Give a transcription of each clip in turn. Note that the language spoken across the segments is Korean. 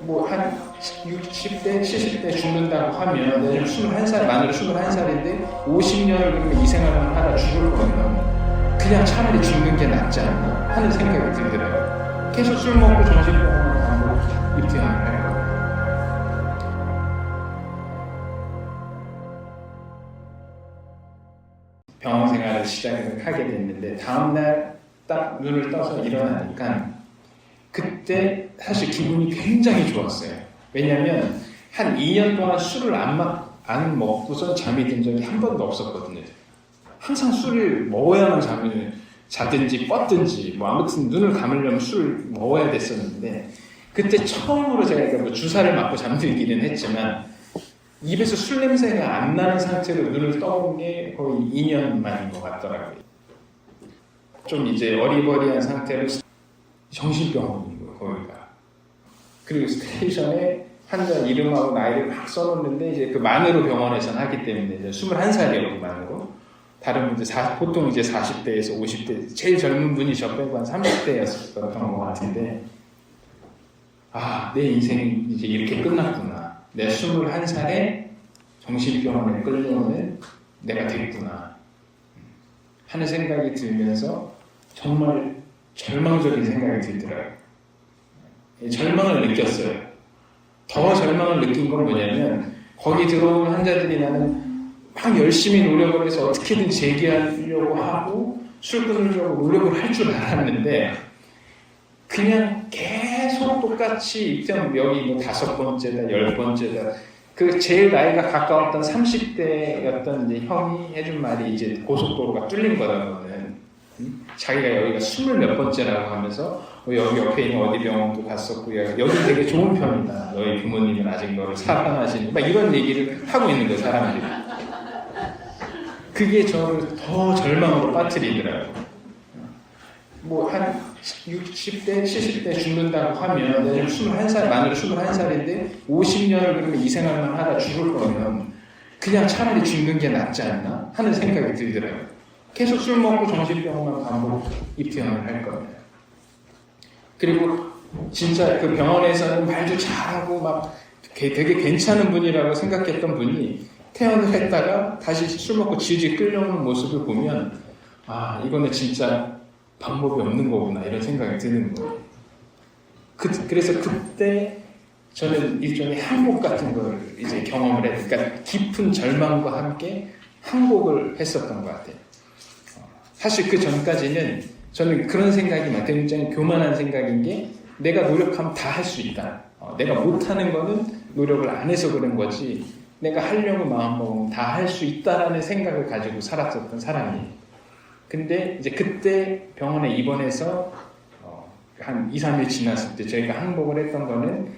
뭐 한 60대, 70대 죽는다고 하면 내가 21살, 만으로 21살인데 50년을 그러면 이 생활만 하다 죽을 거면 그냥 차라리 죽는 게 낫지 않나 하는 생각이 들더라고요. 계속 술 먹고 정신병원을 가고 입퇴원을 할 거예요. 병원 생활을 시작을 하게 됐는데 다음날 딱 눈을 떠서 일어나니까 그때 사실 기분이 굉장히 좋았어요. 왜냐하면 한 2년 동안 술을 안 먹고선 잠이 든 적이 한 번도 없었거든요. 항상 술을 먹어야만 잠을 자든지 뻗든지 뭐 아무튼 눈을 감으려면 술을 먹어야 됐었는데 그때 처음으로 제가 뭐 주사를 맞고 잠들기는 했지만 입에서 술 냄새가 안 나는 상태로 눈을 떠본 게 거의 2년 만인 것 같더라고요. 좀 이제 어리버리한 상태로 정신병원인 거예요, 거기가. 그리고 스테이션에 환자 이름하고 나이를 막 써놓는데 이제 그 만으로 병원에서는 하기 때문에 이제 21살이라고 만으로 다른 분들 보통 이제 40대에서 50대 제일 젊은 분이 저 빼고 한 30대였었던 것 같은데 내 인생이 이제 이렇게 끝났구나. 내 21살에 정신병원에 끌려오는 내가 됐구나 하는 생각이 들면서 정말 절망적인 생각이 들더라고요. 절망을 느꼈어요. 더 절망을 느낀 건 뭐냐면 거기 들어온 환자들이 나는 막 열심히 노력을 해서 어떻게든 재기하려고 하고 술 끊으려고 노력을 할 줄 알았는데 그냥 계속 똑같이 입대하면 여기 뭐 5번째다 10번째다 그 제일 나이가 가까웠던 30대였던 이제 형이 해준 말이 이제 고속도로가 뚫린 거라고는 자기가 여기가 20몇 번째라고 하면서 여기 옆에 있는 어디 병원도 갔었고 여기 되게 좋은 편이다. 너희 부모님은 아직 너를 사랑하시니 막 이런 얘기를 하고 있는 거예요, 사람들이. 그게 저를 더 절망으로 빠뜨리더라고요. 뭐 한 60대, 70대 죽는다고 하면 내가 21살, 만으로 21살인데 50년을 그러면 이 생활만 하다 죽을 거면 그냥 차라리 죽는 게 낫지 않나 하는 생각이 들더라고요. 계속 술 먹고 정신병원만 반복 입퇴원을 할 거면. 그리고 진짜 그 병원에서는 말도 잘하고 막 되게 괜찮은 분이라고 생각했던 분이 퇴원을 했다가 다시 술 먹고 질질 끌려오는 모습을 보면 이거는 진짜 방법이 없는 거구나 이런 생각이 드는 거예요. 그래서 그때 저는 일종의 항복 같은 걸 이제 경험을 했어요. 그러니까 깊은 절망과 함께 항복을 했었던 것 같아요. 사실 그 전까지는 저는 그런 생각이 굉장히 교만한 생각인 게 내가 노력하면 다 할 수 있다. 내가 못하는 거는 노력을 안 해서 그런 거지 내가 하려고 마음먹으면 다 할 수 있다라는 생각을 가지고 살았었던 사람이에요. 근데 이제 그때 병원에 입원해서 한 2, 3일 지났을 때 저희가 항복을 했던 거는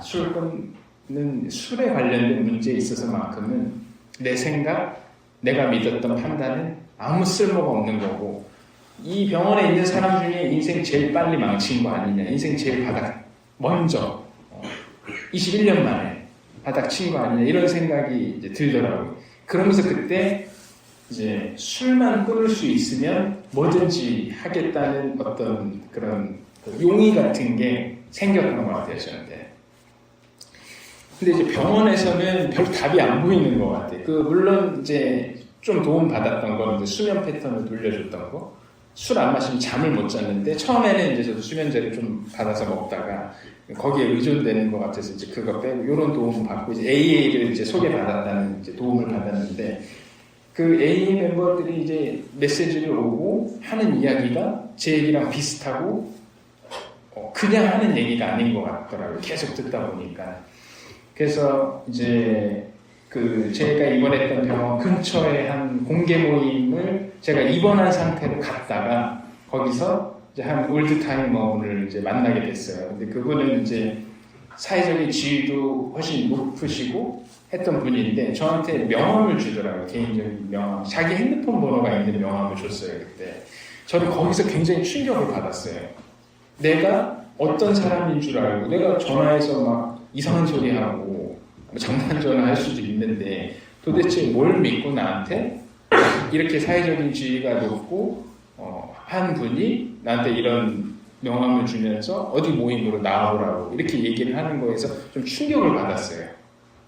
술 끊는 술에 관련된 문제에 있어서만큼은 내 생각, 내가 믿었던 판단은 아무 쓸모가 없는 거고 이 병원에 있는 사람 중에 인생 제일 빨리 망친 거 아니냐, 인생 제일 먼저 21년 만에 바닥 친 거 아니냐 이런 생각이 이제 들더라고요. 그러면서 그때 이제 술만 끊을 수 있으면 뭐든지 하겠다는 어떤 그런 용의 같은 게 생겼던 것 같아요, 저한테. 근데 이제 병원에서는 별 답이 안 보이는 것 같아요. 물론 이제 좀 도움 받았던 건 이제 수면 패턴을 돌려줬던 거. 술 안 마시면 잠을 못 잤는데 처음에는 이제 저도 수면제를 좀 받아서 먹다가 거기에 의존되는 것 같아서 이제 그거 빼고 이런 도움을 받고 이제 AA를 이제 소개받았다는 이제 도움을 받았는데 그 AA 멤버들이 이제 메시지를 오고 하는 이야기가 제 얘기랑 비슷하고 그냥 하는 얘기가 아닌 것 같더라고요. 계속 듣다 보니까. 그래서 이제 제가 입원했던 병원 근처에 한 공개 모임을 제가 입원한 상태로 갔다가 거기서 이제 한 올드타이머를 이제 만나게 됐어요. 근데 그분은 이제 사회적인 지위도 훨씬 높으시고 했던 분인데 저한테 명함을 주더라고요. 개인적인 명함. 자기 핸드폰 번호가 있는 명함을 줬어요, 그때. 저는 거기서 굉장히 충격을 받았어요. 내가 어떤 사람인 줄 알고 내가 전화해서 막 이상한 소리 하고 장난 전화할 수도 있는데 도대체 뭘 믿고 나한테 이렇게 사회적인 지위가 높고 한 분이 나한테 이런 명함을 주면서 어디 모임으로 나와보라고 이렇게 얘기를 하는 거에서 좀 충격을 받았어요.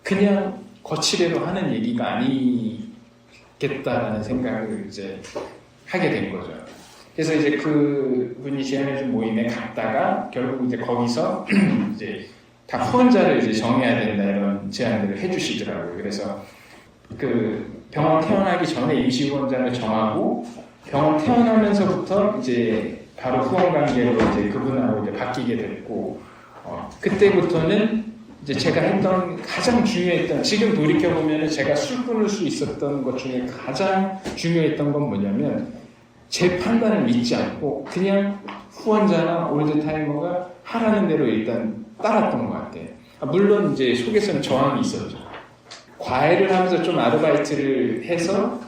그냥 거치대로 하는 얘기가 아니겠다라는 생각을 이제 하게 된 거죠. 그래서 이제 그 분이 제안해준 모임에 갔다가 결국 이제 거기서 이제 다 후원자를 이제 정해야 된다 이런 제안들을 해주시더라고요. 그래서 그 병원 태어나기 전에 임시 후원자를 정하고 병원 태어나면서부터 이제 바로 후원 관계로 이제 그분하고 이제 바뀌게 됐고, 그때부터는 이제 제가 했던 가장 중요했던, 지금 돌이켜보면 제가 술 끊을 수 있었던 것 중에 가장 중요했던 건 뭐냐면, 제 판단을 믿지 않고 그냥 후원자나 올드타이머가 하라는 대로 일단 따랐던 것 같아요. 물론 이제 속에서는 저항이 있었죠. 과외를 하면서 좀 아르바이트를 해서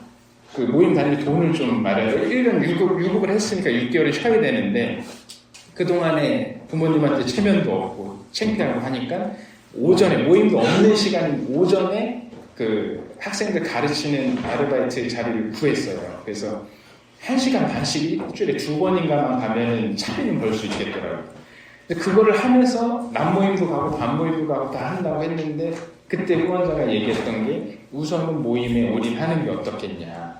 그 모임 다닐 돈을 좀 마련해요. 1년 유급을 했으니까 6개월을 쉬어야 되는데 그동안에 부모님한테 체면도 없고 창피하고 하니까 오전에 모임도 없는 시간 오전에 그 학생들 가르치는 아르바이트 자리를 구했어요. 그래서 1시간 반씩 일주일에 2번인가만 가면은 차비는 벌 수 있겠더라고요. 근데 그거를 하면서 남모임도 가고 반모임도 가고 다 한다고 했는데 그때 후원자가 얘기했던 게 우선은 모임에 올인하는 게 어떻겠냐.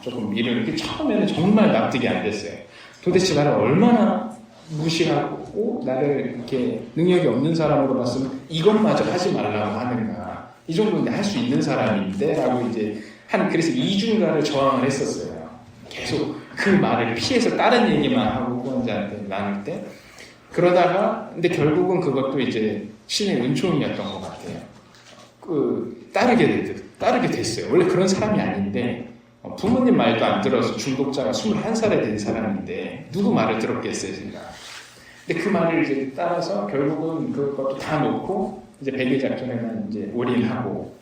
조금 이렇게 처음에는 정말 납득이 안 됐어요. 도대체 나를 얼마나 무시하고 나를 이렇게 능력이 없는 사람으로 봤으면 이것마저 하지 말라고 하는가. 이 정도는 할 수 있는 사람인데 라고 이제 그래서 이중가를 저항을 했었어요. 계속 그 말을 피해서 다른 얘기만 하고 후원자한테 나눌 때 그러다가 근데 결국은 그것도 이제 신의 은총이었던 것 같아요. 따르게 됐어요. 원래 그런 사람이 아닌데 부모님 말도 안 들어서 중독자가 21살에 된 사람인데 누구 말을 들었겠어요, 제가. 근데 그 말을 이제 따라서 결국은 그것도 다 놓고 이제 100일 작전에만 이제 올인하고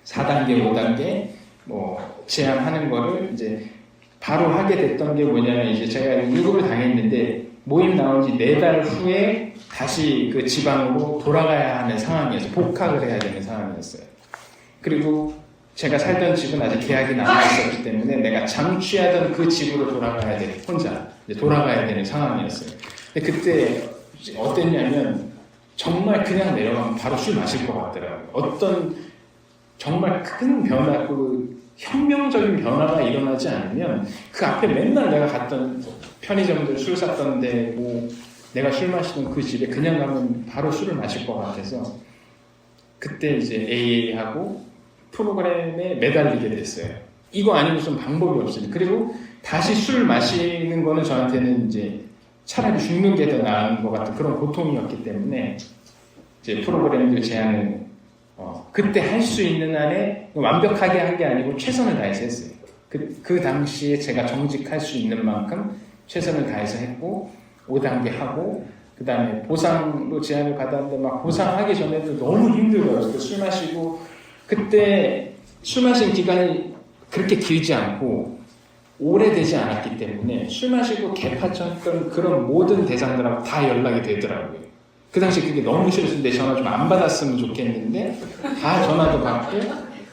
4단계, 5단계 뭐 제안하는 거를 이제 바로 하게 됐던 게 뭐냐면 이제 제가 유급을 당했는데 모임 나온 지 4달 후에 다시 그 지방으로 돌아가야 하는 상황이었어요. 복학을 해야 되는 상황이었어요. 그리고 제가 살던 집은 아직 계약이 남아있었기 때문에 내가 장취하던 그 집으로 돌아가야 돼. 혼자 이제 돌아가야 되는 상황이었어요. 근데 그때 어땠냐면 정말 그냥 내려가면 바로 술 마실 것 같더라고요. 어떤 정말 큰 변화, 혁명적인 변화가 일어나지 않으면 그 앞에 맨날 내가 갔던 편의점들 술 샀던 데 뭐 내가 술 마시던 그 집에 그냥 가면 바로 술을 마실 것 같아서 그때 이제 AA하고 프로그램에 매달리게 됐어요. 이거 아니고선 방법이 없으니. 그리고 다시 술 마시는 거는 저한테는 이제 차라리 죽는 게 더 나은 것 같은 그런 고통이었기 때문에 이제 프로그램들 제안을 그때 할 수 있는 한에 완벽하게 한 게 아니고 최선을 다해서 했어요. 그 당시에 제가 정직할 수 있는 만큼 최선을 다해서 했고 5단계 하고 그 다음에 보상도 제안을 받았는데 막 보상하기 전에도 너무 힘들어요. 술 마시고 그때 술 마신 기간이 그렇게 길지 않고 오래되지 않았기 때문에 술 마시고 개파쳤던 그런 모든 대상들하고 다 연락이 되더라고요. 그 당시 그게 너무 싫었는데 전화 좀 안 받았으면 좋겠는데 다 전화도 받고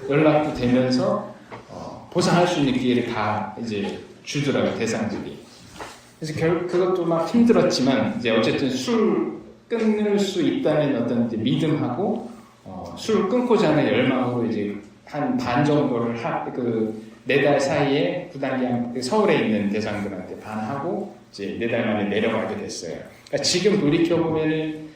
연락도 되면서 보상할 수 있는 기회를 다 이제 주더라고요, 대상들이. 그래서 그것도 막 힘들었지만 이제 어쨌든 술 끊을 수 있다는 어떤 이제 믿음하고 술 끊고자 하는 열망으로 이제 한 반 정도를 4달 사이에 9단계 서울에 있는 대상들한테 반하고 이제 4달 만에 내려가게 됐어요. 그러니까 지금 돌이켜보면은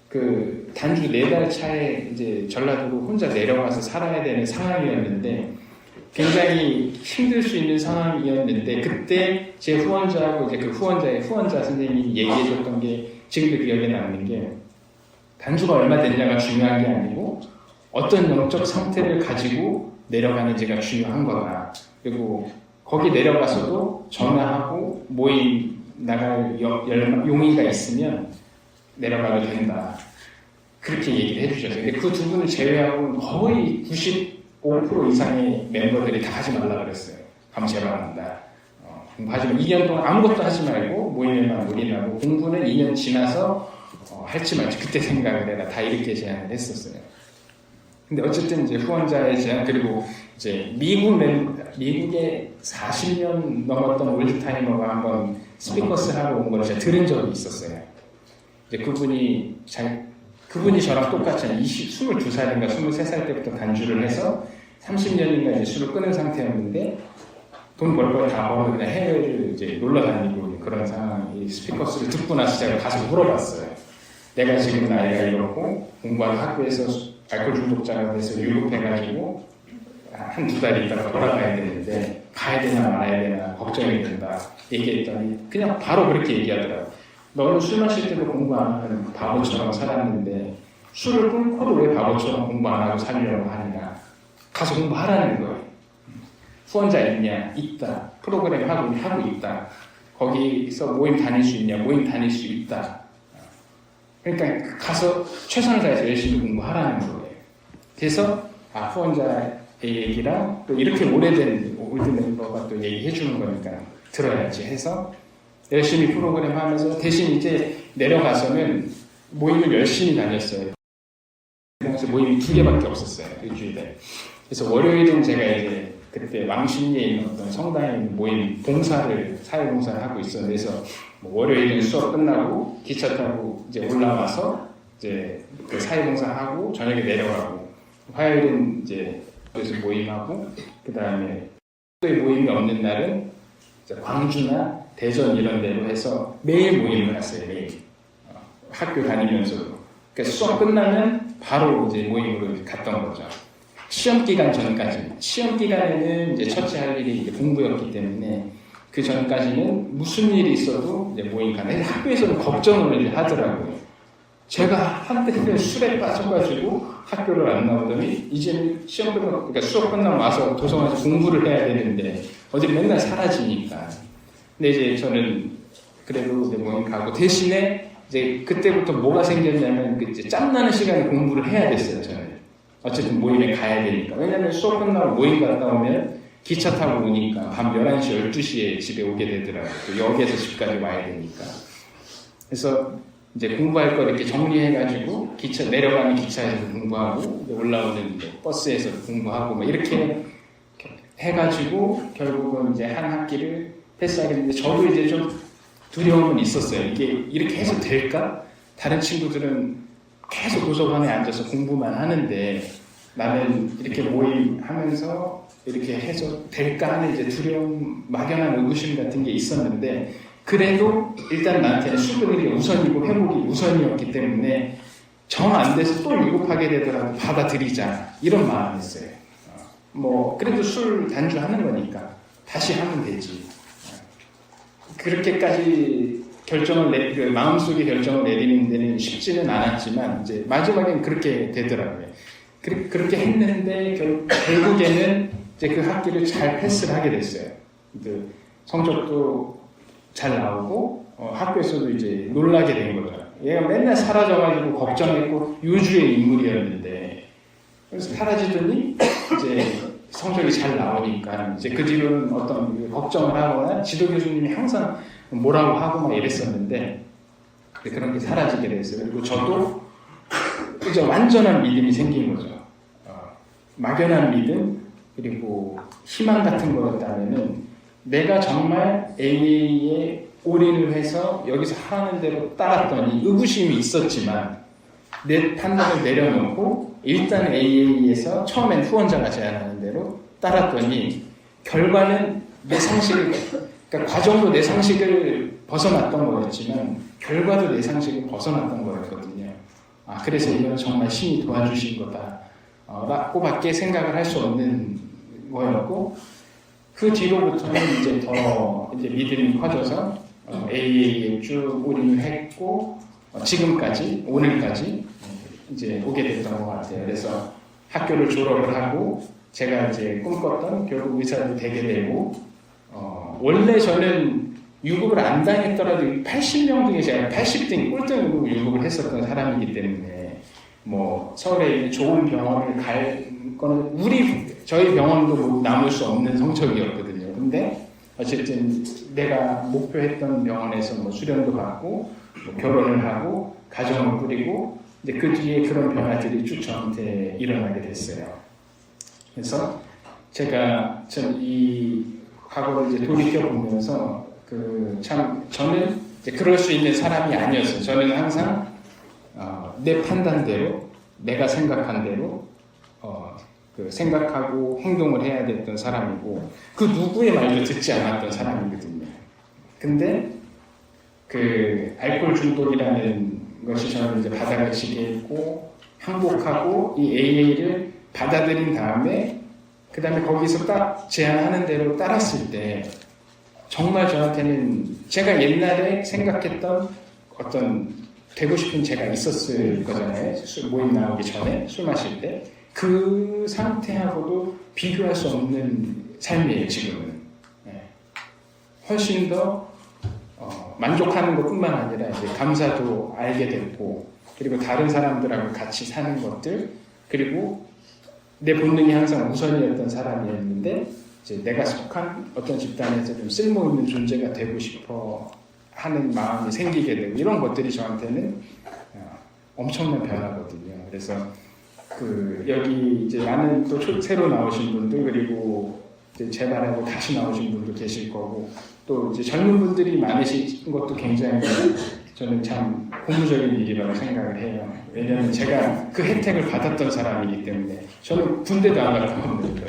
그 단주 4달 차에 이제 전라도로 혼자 내려가서 살아야 되는 상황이었는데 굉장히 힘들 수 있는 상황이었는데 그때 제 후원자하고 이제 그 후원자의 후원자 선생님이 얘기해줬던 게 지금도 기억에 남는 게 단주가 얼마 됐냐가 중요한 게 아니고 어떤 영적 상태를 가지고 내려가는지가 중요한 거다. 그리고 거기 내려가서도 전화하고 모임 나갈 용의가 있으면 내려가도 된다. 그렇게 얘기를 해주셨어요. 근데 그 두 분을 제외하고 거의 95% 이상의 멤버들이 다 하지 말라 그랬어요. 감사합니다. 공부하지 마. 2년 동안 아무것도 하지 말고 모임에만 올인하고 공부는 2년 지나서 할지 말지 그때 생각을 해라. 다 이렇게 제안을 했었어요. 근데 어쨌든 이제 후원자의 제안, 그리고 이제 미국의 40년 넘었던 올드타이머가 한번 스피커스 하고 온 걸 제가 들은 적이 있었어요. 이제 그분이 저랑 똑같이 22살인가 23살 때부터 단주를 해서 30년인가 이제 술을 끊은 상태였는데 돈 벌 거 다 벌어 그냥 해외를 이제 놀러 다니고 그런 상황이 스피커스를 듣고 나서 제가 가서 물어봤어요. 내가 지금 나이가 이렇고 공부하는 학교에서 알코올 중독자가 돼서 유급해가지고 한두 달 있다가 돌아가야 되는데 가야 되나 말아야 되나 걱정이 된다 얘기했더니 그냥 바로 그렇게 얘기하더라고요. 너는 술 마실 때도 공부 안 하면 바보처럼 살았는데 술을 끊고도 왜 바보처럼 공부 안 하고 살려고 하느냐. 가서 공부하라는 거예요. 후원자 있냐? 있다. 프로그램 하고 있다. 거기서 모임 다닐 수 있냐? 모임 다닐 수 있다. 그러니까 가서 최선을 다해서 열심히 공부하라는 거예요. 그래서 후원자의 얘기랑 또 이렇게 오래된 올드 멤버가 또 얘기해 주는 거니까 들어야지 해서 열심히 프로그램 하면서 대신 이제 내려가서는 모임을 열심히 다녔어요. 그래서 모임이 2개밖에 없었어요. 일주일에. 그래서 월요일은 제가 이제 그때 왕십리에 있는 어떤 성당에 있는 모임 사회봉사를 하고 있었는데, 그래서 월요일은 수업 끝나고 기차 타고 이제 올라와서 이제 그 사회봉사하고 저녁에 내려가고, 화요일은 이제 그래서 모임하고, 그 다음에 또 모임이 없는 날은 이제 광주나 대전 이런 데로 해서 매일 모임을 했어요. 매일 학교 다니면서도. 그러니까 수업 끝나면 바로 이제 모임으로 갔던 거죠. 시험 기간 전까지. 시험 기간에는 이제 첫째 할 일이 이제 공부였기 때문에 그 전까지는 무슨 일이 있어도 이제 모임 가는. 학교에서는 걱정을 하더라고요. 제가 한때 술에 빠져가지고 학교를 안 나오더니 이제는 시험 끝나고, 그러니까 수업 끝나고 와서 도서관에서 공부를 해야 되는데 어디 맨날 사라지니까. 근데 이제 저는 그래도 이제 모임 가고 대신에 이제 그때부터 뭐가 생겼냐면 이제 짬나는 시간에 공부를 해야 됐어요. 저는 어쨌든 모임에 가야 되니까. 왜냐면 수업 끝나고 모임 갔다 오면 기차 타고 오니까 밤 11시, 12시에 집에 오게 되더라고요. 또 역에서 집까지 와야 되니까. 그래서 이제 공부할 거 이렇게 정리해가지고 내려가는 기차에서 공부하고 올라오는 버스에서 공부하고 막 이렇게 해가지고 결국은 이제 한 학기를 패스하게 됐는데, 저도 이제 좀 두려움은 있었어요. 이게 이렇게 해서 될까? 다른 친구들은 계속 도서관에 앉아서 공부만 하는데 나는 이렇게 모임하면서 이렇게 해서 될까 하는 이제 두려움, 막연한 의구심 같은 게 있었는데, 그래도 일단 나한테는 수급이 우선이고 회복이 우선이었기 때문에 정 안 돼서 또 위급하게 되더라도 받아들이자 이런 마음이었어요. 그래도 술 단주하는 거니까 다시 하면 되지. 그렇게까지 마음속에 결정을 내리는 데는 쉽지는 않았지만 이제 마지막엔 그렇게 되더라고요. 그렇게 했는데 결국에는 이제 그 학기를 잘 패스를 하게 됐어요. 성적도 잘 나오고 학교에서도 이제 놀라게 된 거죠. 얘가 맨날 사라져가지고 걱정했고 유주의 인물이었는데, 그래서 사라지더니 이제 성적이 잘 나오니까 이제 그 뒤로는 어떤 걱정을 하거나 지도 교수님이 항상 뭐라고 하고 막 이랬었는데 그런 게 사라지게 됐어요. 그리고 저도 이제 완전한 믿음이 생긴 거죠. 막연한 믿음, 그리고 희망 같은 거였다면은 내가 정말 AA에 올인을 해서 여기서 하는 대로 따랐더니 의구심이 있었지만 내 판단을 내려놓고 일단 AA에서 처음엔 후원자가 제안하는 대로 따랐더니 결과는 내 상식을, 그러니까 과정도 내 상식을 벗어났던 거였지만 결과도 내 상식을 벗어났던 거였거든요. 그래서 이건 정말 신이 도와주신 거다 라고 밖에 생각을 할 수 없는 거였고, 그 뒤로부터는 이제 더 이제 믿음이 커져서 AA에 쭉 올인을 했고 지금까지, 오늘까지 이제 오게 됐던 것 같아요. 그래서 학교를 졸업을 하고 제가 이제 꿈꿨던 결국 의사도 되게 되고, 원래 저는 유급을 안 당했더라도 80명 중에 제가 80등 꼴등으로 유급을 했었던 사람이기 때문에 서울에 있는 좋은 병원을 갈 거는 저희 병원도 남을 수 없는 성적이었거든요. 근데 어쨌든 내가 목표했던 병원에서 수련도 받고 결혼을 하고 가정을 꾸리고 이제 그 뒤에 그런 변화들이 쭉 저한테 일어나게 됐어요. 그래서 제가 이 과거를 이제 돌이켜 보면서 참 저는 이제 그럴 수 있는 사람이 아니었어요. 저는 항상 내 판단대로, 내가 생각한 대로 생각하고 행동을 해야 됐던 사람이고 그 누구의 말도 듣지 않았던 사람이거든요. 근데 알코올 중독이라는 것이 저는 이제 바닥을 치게 했고 항복하고 이 AA를 받아들인 다음에 그 다음에 거기서 딱 제안하는 대로 따랐을 때 정말 저한테는 제가 옛날에 생각했던 어떤 되고 싶은 제가 있었을 거잖아요. 모임 나오기 전에 술 마실 때 그 상태하고도 비교할 수 없는 삶이에요. 지금은 훨씬 더 만족하는 것뿐만 아니라 이제 감사도 알게 됐고 그리고 다른 사람들하고 같이 사는 것들 그리고 내 본능이 항상 우선이었던 사람이었는데 이제 내가 속한 어떤 집단에서 좀 쓸모있는 존재가 되고 싶어 하는 마음이 생기게 되고 이런 것들이 저한테는 엄청난 변화거든요. 그래서 여기 이제 많은 또 새로 나오신 분들 그리고 이제 제 말하고 다시 나오신 분도 계실 거고 또 이제 젊은 분들이 많으신 것도 굉장히 저는 참 고무적인 일이라고 생각을 해요. 왜냐하면 제가 그 혜택을 받았던 사람이기 때문에 저는 군대도 안 갔다 왔거든요.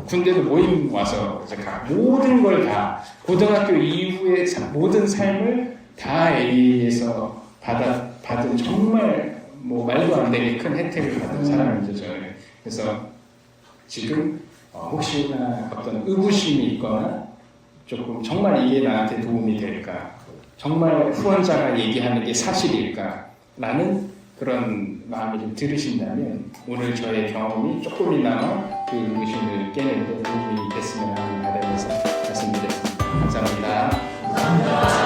군대도 모임 와서 모든 걸 다 고등학교 이후의 모든 삶을 다 A에서 받은 정말 말도 안 되게 큰 혜택을 받은 사람이죠. 저는. 그래서 지금 혹시나 어떤 의구심이 있거나 조금 정말 이게 나한테 도움이 될까? 정말 후원자가 얘기하는 게 사실일까? 라는 그런 마음이 좀 들으신다면 오늘 저의 경험이 조금이나마 그 의구심을 깨는 데 도움이 됐으면 하는 바람에서 말씀드렸습니다. 감사합니다.